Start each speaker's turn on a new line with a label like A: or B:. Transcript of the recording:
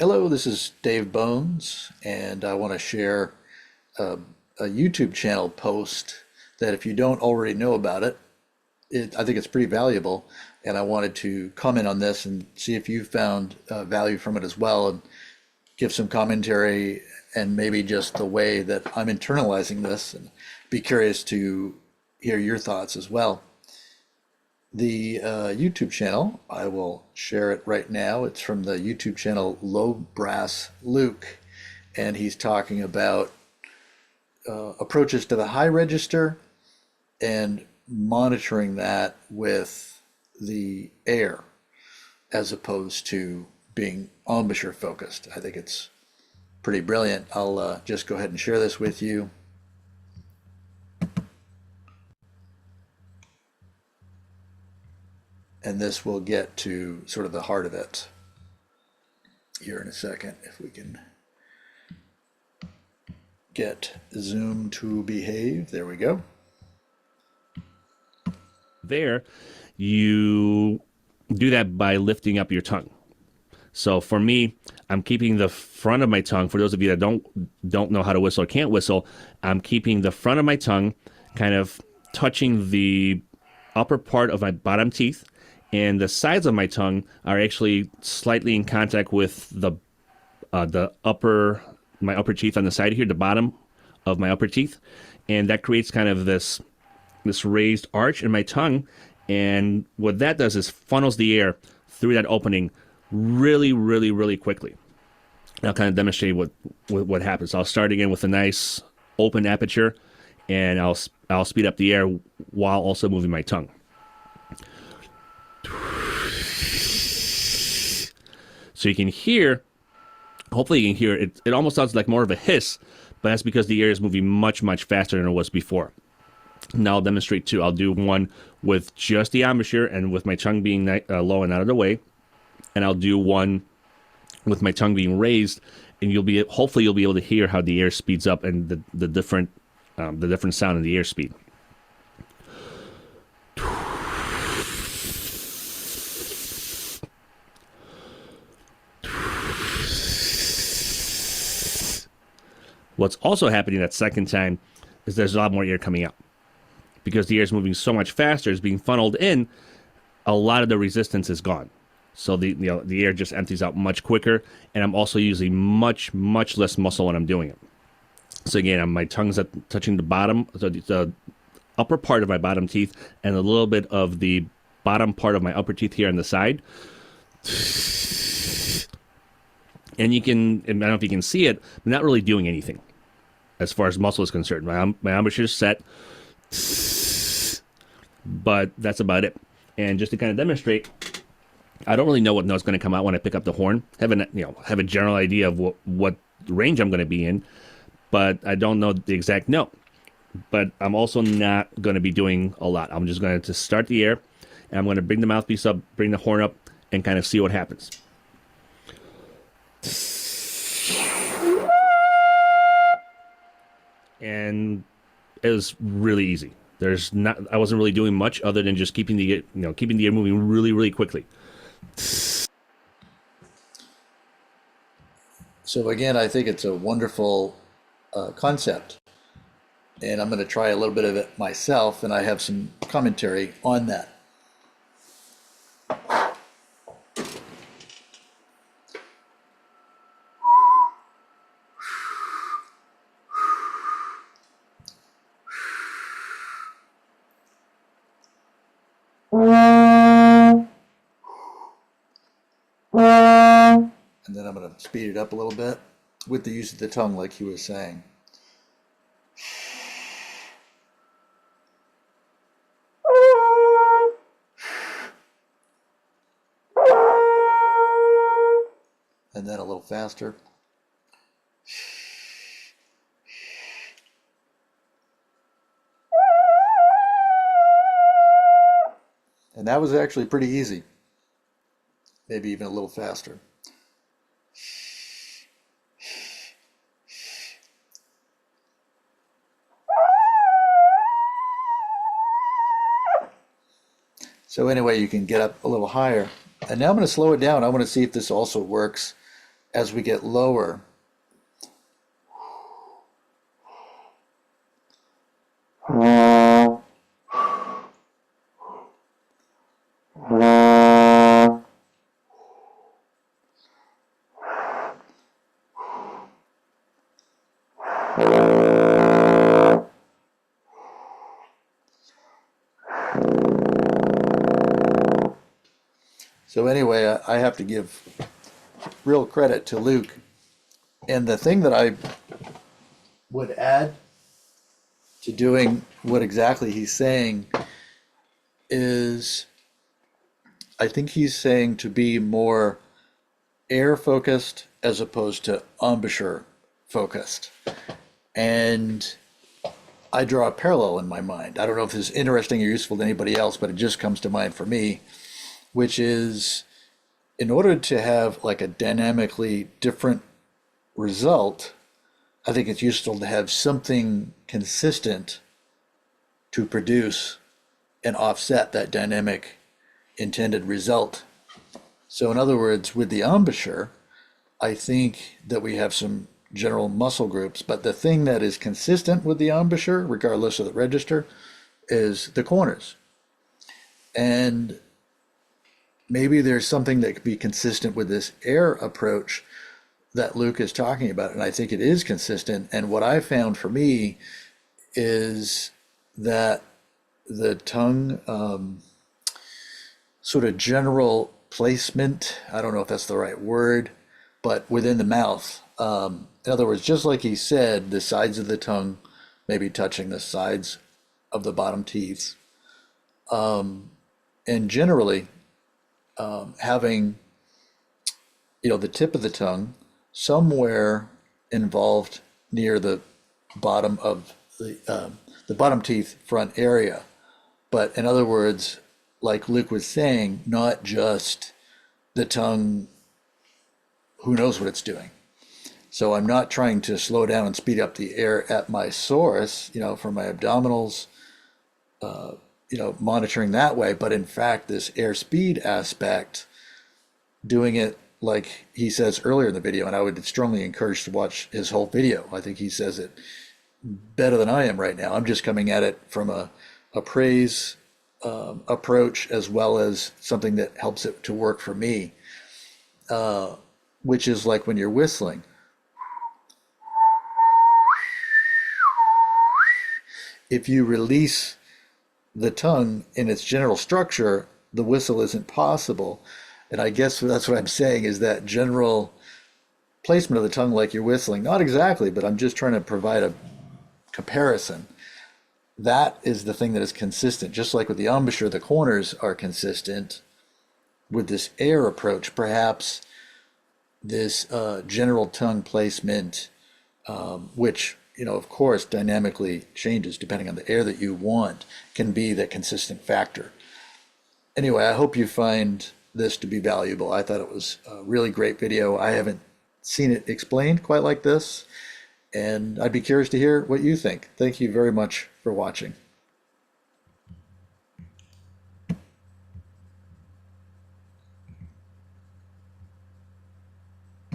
A: Hello, this is Dave Bones, and I want to share a, a YouTube channel post that if you don't already know about I think it's pretty valuable, and I wanted to comment on this and see if you found value from it as well, and give some commentary and maybe just the way that I'm internalizing this, and be curious to hear your thoughts as well. The YouTube channel, I will share it right now. It's from the YouTube channel LowBrassLuke, and he's talking about approaches to the high register and monitoring that with the air as opposed to being embouchure focused. I think it's pretty brilliant. I'll just go ahead and share this with you. And this will get to sort of the heart of it here in a second, if we can get Zoom to behave. There we go.
B: There, you do that by lifting up your tongue. So for me, I'm keeping the front of my tongue. For those of you that don't know how to whistle or can't whistle, I'm keeping the front of my tongue kind of touching the upper part of my bottom teeth, and the sides of my tongue are actually slightly in contact with the upper teeth on the side here, the bottom of my upper teeth, and that creates kind of this raised arch in my tongue. And what that does is funnels the air through that opening really, really, really quickly. And I'll kind of demonstrate what happens. I'll start again with a nice open aperture, and I'll speed up the air while also moving my tongue. So you can hear, hopefully you can hear it. It almost sounds like more of a hiss, but that's because the air is moving much, much faster than it was before. Now I'll demonstrate two. I'll do one with just the embouchure and with my tongue being low and out of the way, and I'll do one with my tongue being raised, and hopefully you'll be able to hear how the air speeds up and the different sound in the air speed. What's also happening that second time is there's a lot more air coming out. Because the air is moving so much faster, it's being funneled in, a lot of the resistance is gone. So the air just empties out much quicker, and I'm also using much, much less muscle when I'm doing it. So again, my tongue's touching the bottom, the upper part of my bottom teeth, and a little bit of the bottom part of my upper teeth here on the side. And I don't know if you can see it, I'm not really doing anything as far as muscle is concerned. My embouchure is set, but that's about it. And just to kind of demonstrate, I don't really know what note's going to come out when I pick up the horn. Have a general idea of what range I'm going to be in, but I don't know the exact note. But I'm also not going to be doing a lot. I'm just going to start the air, and I'm going to bring the mouthpiece up, bring the horn up, and kind of see what happens. And it was really easy. I wasn't really doing much other than just keeping the air moving really, really quickly.
A: So again, I think it's a wonderful concept, and I'm going to try a little bit of it myself, and I have some commentary on that. And then I'm going to speed it up a little bit with the use of the tongue, like he was saying. And then a little faster. And that was actually pretty easy. Maybe even a little faster. So anyway, you can get up a little higher. And now I'm going to slow it down. I want to see if this also works as we get lower, so anyway, I have to give real credit to Luke. And the thing that I would add to doing what exactly he's saying is I think he's saying to be more air focused as opposed to embouchure focused. And I draw a parallel in my mind. I don't know if this is interesting or useful to anybody else, but it just comes to mind for me, which is in order to have like a dynamically different result, I think it's useful to have something consistent to produce and offset that dynamic intended result. So in other words, with the embouchure, I think that we have some general muscle groups, but the thing that is consistent with the embouchure, regardless of the register, is the corners. And maybe there's something that could be consistent with this air approach that Luke is talking about, and I think it is consistent. And what I found for me is that the tongue sort of general placement, I don't know if that's the right word, but within the mouth. In other words, just like he said, the sides of the tongue maybe touching the sides of the bottom teeth. And generally having, the tip of the tongue somewhere involved near the bottom of the bottom teeth front area. But in other words, like Luke was saying, not just the tongue, who knows what it's doing. So I'm not trying to slow down and speed up the air at my source, for my abdominals, monitoring that way. But in fact, this airspeed aspect, doing it like he says earlier in the video, and I would strongly encourage to watch his whole video. I think he says it better than I am right now. I'm just coming at it from a praise approach as well as something that helps it to work for me, which is like when you're whistling. If you release the tongue in its general structure, the whistle isn't possible. And I guess that's what I'm saying is that general placement of the tongue like you're whistling, not exactly, but I'm just trying to provide a comparison. That is the thing that is consistent. Just like with the embouchure, the corners are consistent. With this air approach, perhaps this general tongue placement, which, of course, dynamically changes depending on the air that you want, can be the consistent factor. Anyway, I hope you find this to be valuable. I thought it was a really great video. I haven't seen it explained quite like this, and I'd be curious to hear what you think. Thank you very much for watching.